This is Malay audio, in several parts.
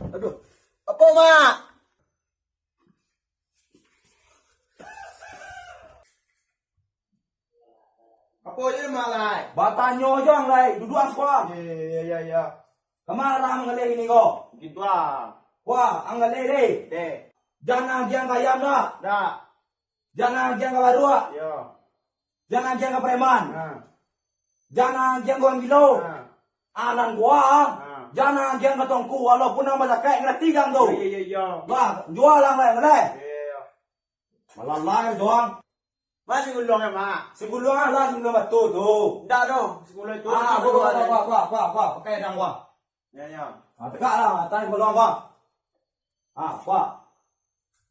Aduh, apa mak? Apa je mak lai? Batanyo jong lai, duduk sekolah. Ya. Kamara ang ngalay ini ko. Gitu ah. Wah, ang ngalay le. Deh. Jangan giang kayam na. Dah. Jangan giang kabarua. Yo. Jangan giang ka preman. Nah. Jangan giang gong gilo. Nah. Anan gua. Nah. Jangan giang katongku walaupun ang masakay ngerti gang do. Iya. Wah, jual lang lai ngalay. Iya. Malalay doang. Masih gulung ya mak? Siguro nga lah sing namat to do. Dah doh. Sekolah itu. Wah. Pakai dang gua. Ya. Ah, teka lah, tayo gulong gua. Ah, wah.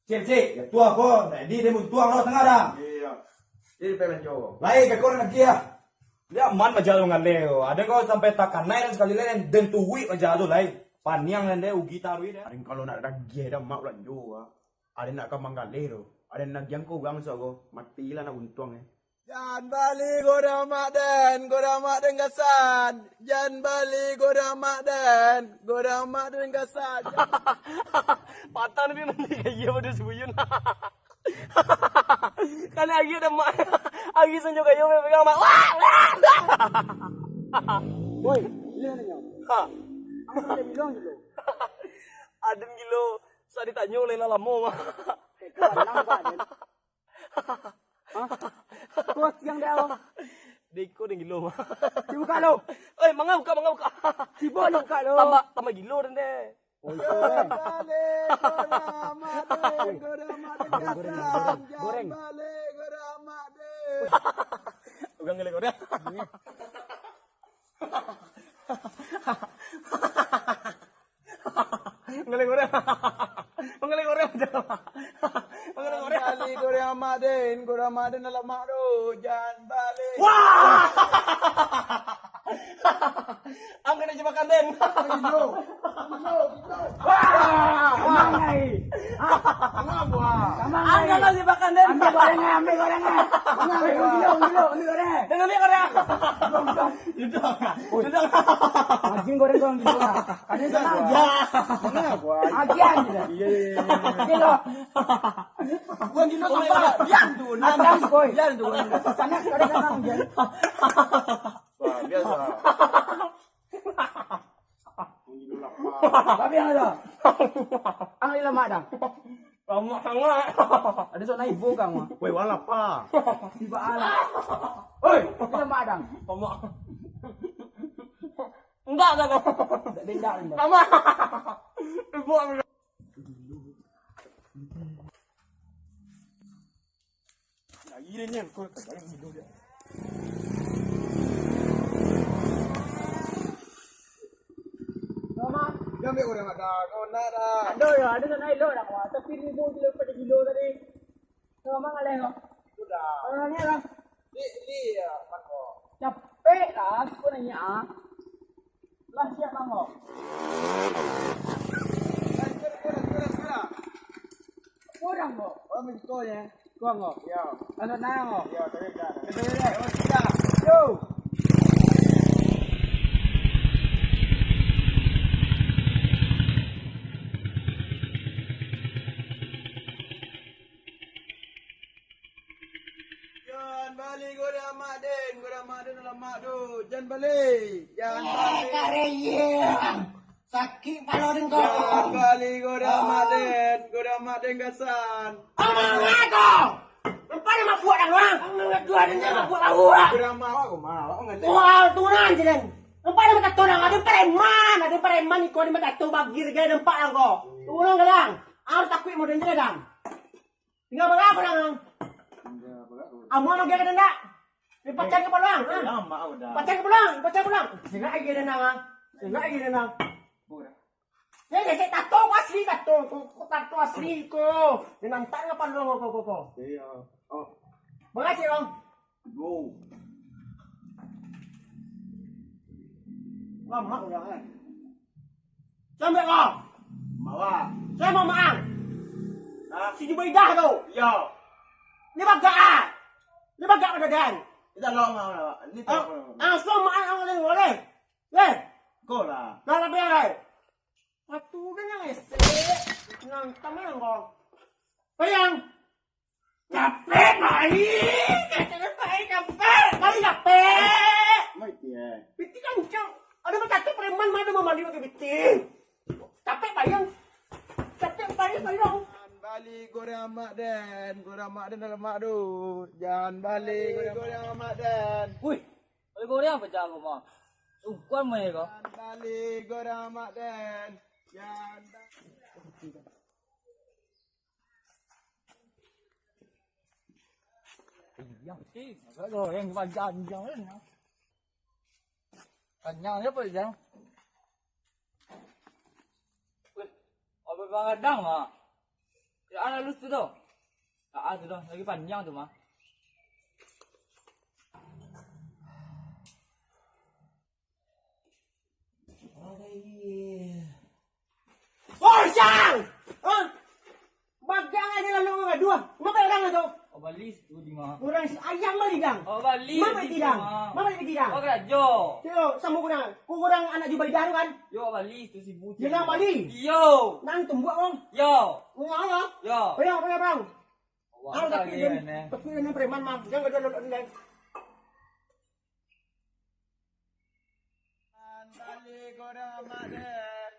Cik, ya tua ko, di dia mun tuang lo tengah dang. Iya. Ini pemen jo. Lai ke korang lagi ya. Dia man majalo ngaleo. Ada kau sampai takan naik dan sekali lain dan tuwi majalo lai. Paniang dan dia ugi tarui dia. Ada kalau nak dagih dah mak ulan jo. Ada nak kamang galero. Ada nak yang kau gang so mati lah nak untung Jan bali goda mak den gasan. Jan bali goda mak den gasan. Patah ni nanti kaya pada sebuyun. Kan lagi ada mak. Lagi sanjo kayo may pegang mak. Boy, ilan ninyo? Ha. Ang mga bilong dito. Adem gilo. Sa ditanyo lay lalamo. Lang ba din? Ha? Kuat yang daw. Deko ding gilo. Si buka lo. Oy, mangaw ka. Si Bono ka lo. Tama gilo rin de. Oy, goreng. Ugang ngali ko rin. Ngali ko rin. Bali goda mak den dalam mak do. Jan bali. Wah! Ang kena jebakan den. Mangai. Ang kena jebakan den. Ambil gorengnya. Ambil goreng. Dengan dia korang. Duduk. Aging goreng gitu lah. Kadang sana aja. Agian gitu. Iya. Gitu. Bukan gino sampai yan tu. Atas boy. Yan tu. Sana kadang sana agian. Wah, biasa. Tapi yang ada. Ang ilang madang. Sama. Ada sana ibu kamu. Wei, wala pa. Tiba ala. Oi, Ilang madang. sama. Enggak. Benda anda. Sama. Ibu ang lagi dia ni kau kadang hidup dia. Mama, Jambe goda mak dah. Kau nak dah. ada sana ilo dah kuat. Tapi ni pun kilo pada kilo tadi. Mama ngaleng kok. Sudah. Orangnya lah. Li ya, mak ko. Capek lah, aku nanya ah. Lah siap kamu. Kira. Kurang kok. Oh, minta ya. Kurang kok. Ya. Ada nang kok. Ya, tadi dah. Yo. Jan bali goda mak den dalam mak do. Jan bali. Sakit palorin kok. Jan bali goda mak den gasan. Amang aku. Rupanya mak buat dah orang. Dua dan mak buat tahu lah. Goda mak aku mah. Aku ngerti. Wah, tunan je. Rupanya mak tahu nang ada preman ikut ada mak tahu bagir gaya nampak aku. Tunan kadang. Harus takut mau dan kadang. Tinggal berapa kadang. Amo ano gaya kadang tak? Pacar ka pa lang. Lama aku dah. Pacar ka pa lang. Sige ay gaya nang. Saya tato ko asli tato. Tato asli ko. Dinamta nga pa lang ko. Iya. Oh. Mga sirong. Go. Lama ko lang. Sampai ko. Mawa. Saya mau maang. Ha? Si Jubay dah tu. Ya. Ni baga. Ni baga pada dan. Kita lo mau lah. Ini tak. Asal mak ang ngomong boleh. Le, Kau lah. dah lebih ay. Atu kan yang ese. Nang taman ko. Bayang. Kape baik. Kata baik kape. Kali kape. Mai dia. Biti kan cok. Ada berkata preman mana mau mandi pakai biti. Kape bayang. Kape bayang. Balik korang mak dan dalam mak tu. Jangan balik korang mak dan. Wih, boleh korang apa jago mah? Kuat mah ya kau. Jangan balik korang mak dan. Jangan balik. Yang sih, agak goreng panjang kan. Panjang apa jang? Wih, apa bangadang mah? Ya ada lus tu dah. Tak ada dah, lagi panjang tu mah. Oh, Syang! Bagang aja lalu ngomong dua. Ngapa orang itu? Oh balis tu di mah. Orang si ayam lagi dang. Oh balis. Mama tidak. Mama tidak. Oh kerja. Yo, sama kurang. Kurang anak jubah daru kan? Yo balis tu si buci. Jangan balik. Yo. Nang tumbuh orang. Yo. Ngomong apa? Yo. Bang. Wah, Aku tak tak kira kira. ni. Tapi ini preman mah. Jangan kedua lulus ni. Jangan balik korang mak dan.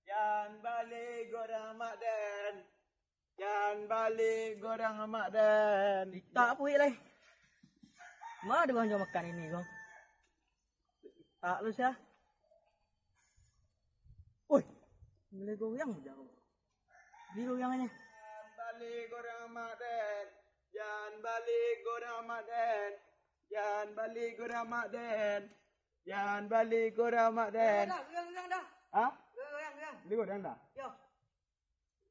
Jangan balik korang mak dan. Jangan balik korang mak dan. Tak apa lah. Mana ada orang jual makan ini kau? Tak lu sah. Oi, boleh goyang jauh. Di goyangannya. Jangan balik korang mak dan. Jangan balik korang mak dan. Jangan balik korang mak dan. Jangan balik korang mak dan. Goyang dah. Ha? Goyang. Beli korang dah? Yo.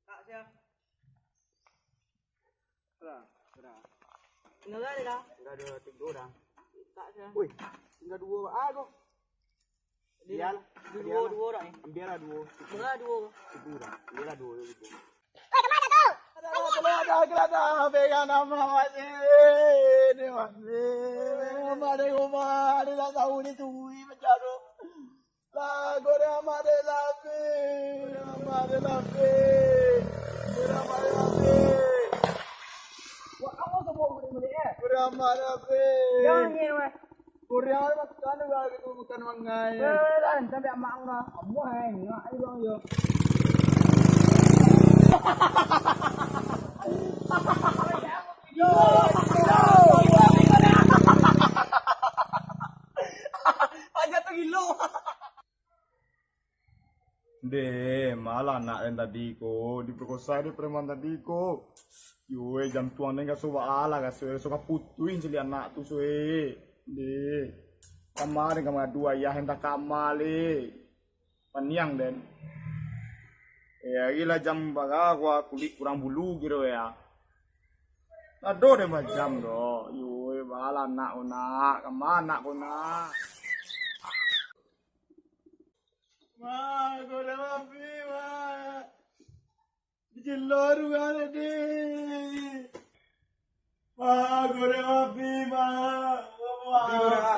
Tak sah. Sudah. Tinggal ada dah. Sudah ada 3 orang. Tak sah. Wih, tinggal 2. Tu. Biar. Dua orang ni. Biarlah 2. Berapa dua? Biarlah 2 gitu. Ada pegang nama masih. Ni masih. Mari rumah, dia tak tahu ni tui macam tu. Lah, korang amat dia lapi. Wah, kamu semua boleh eh. Korang amat lapi. Jangan ni weh. Korang makan juga gitu, bukan mangai. Dan sampai mak ngah. Amuh ni ngah ai bang yo. Aja tu gilo. De, malah nak yang tadi ko, diperkosa di preman tadi ko. Yue, jam tuan ni kaso ala kaso, so kaputuin sili anak tu sue. De, kamar dengan dua ayah hendak kamali. Paniang den. Ya, gila jam baga gua kulit kurang bulu gitu ya. Aduh deh macam do, yue malah nak una, kemana kuna? Ma, korang api, ma. Dijelor juga ni. Ma, korang api, ma.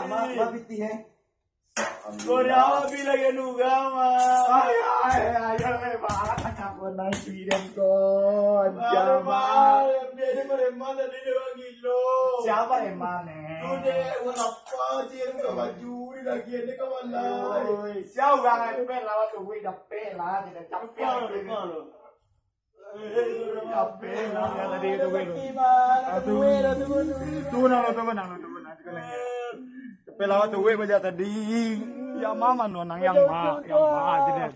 Ma, piti eh. Korang api lagi nuga, ma. Ay, ma. Aku nak sidem kon. Ma, dia ni preman tadi 2 kilo. Siapa preman Tu dek, apa je tu baju ni lagi ni kawan lain. Siapa orang yang pel lah tu, wei dapat lah, tidak capek. Capek lah yang tadi tu wei. Tu nang. Capek lah tu wei macam tadi. Ya mama nu nang yang ma jadi.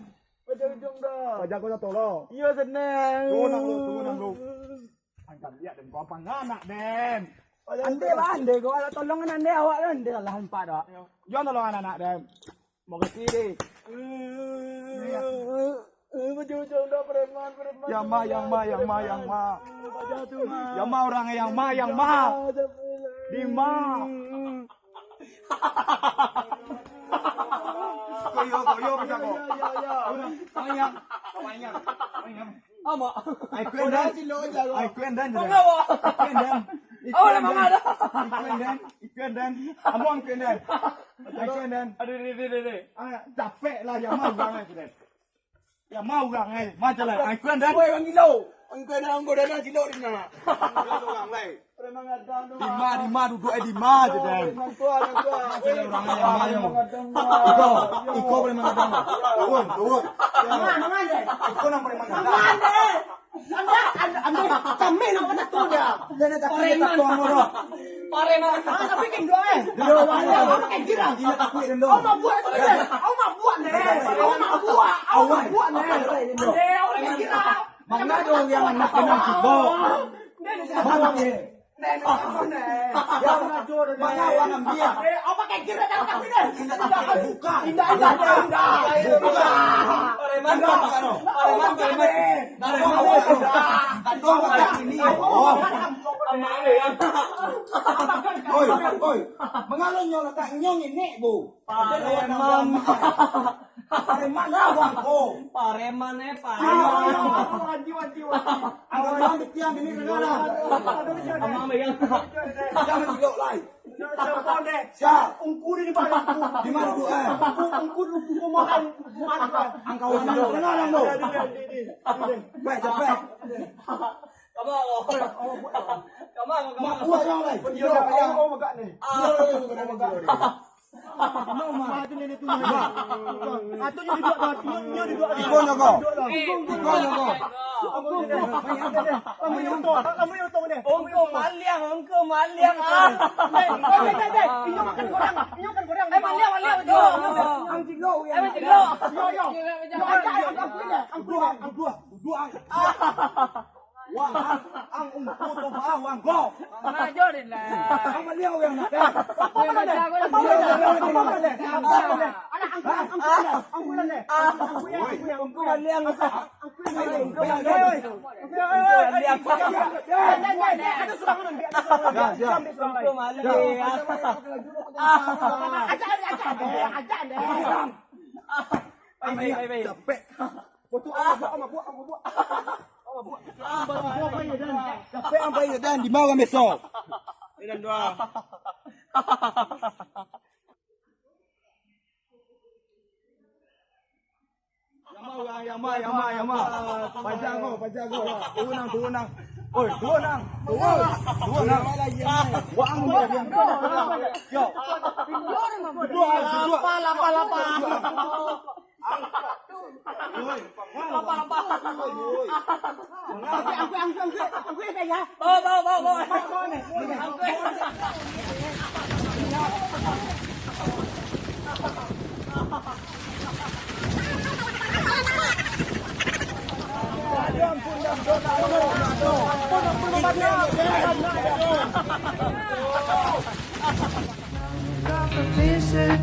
Macam dah. Baca kau dah tolong. Ya senang. Tu nang lu. Angkat lihat dan kau panganak den. Ande kau ada tolongan ande awak kan ande lah empat dak. Jangan tolong anak-anak den. Mau ke sini. Macam dah preman. Yang ma. Yang ma orangnya yang ma. Di ma. Koyo baca kau. Ayang. Ama. Ai kuen dan. Ai kuen dan. Mengawa. Kuen dan. Awak nak mangada. Ikuen dan. Kuan dan, among kuan dan. Kuan dan. Aduh, deh. Capek lah yang mau orang kuan dan. Yang mau orang macam lah. Kuan dan. Woi, orang gila. Orang kena orang goda nak cilok dia nak. Orang lain. Lima duduk di lima je dan. Orang tua. Iko boleh mengadang. Turun. Mangan deh. Iko nang boleh mengadang. Mangan deh. Anda kami nak kena tu dia. Dia tak boleh tuang moro. Pareman. Tapi kan doa Dia orang Dia pakai girang. Dia tak kuat dan Awak nak buat saja. Awak nak buat ni. Awak nak buat. Awak nak buat ni. Awak nak girang. Mana ada orang yang nak kena juga. Mana ni? Yang nak jodoh mana orang ambil. Awak pakai girang dah tak boleh. Tidak tak buka. Indah. Pareman. Oi. Mengalah nyo letak nyo ni bu. Pareman lah bang ko. Pareman. Ang orang ditiang ini negara. Amang megang. Jangan duduk lain. Siap. Ungku ni pada ungku. Di mana tu Ungku makan. Angkau orang negara lo. Baik cepet. Kamu. Mak buat yang lain. Iko nyogo. Ongko maliang. Maliang. Wang ang ungku tu bawang go. Ngajorin lah. Ang maliaw yang nak. Capek. Capek ang bayi dan di bawah besok. Dan dua. Yang mau. Pajago. Turun. Oi, turun. Wang dia. Yo. Dua. Lapa. Aku ya. Bawa. Visit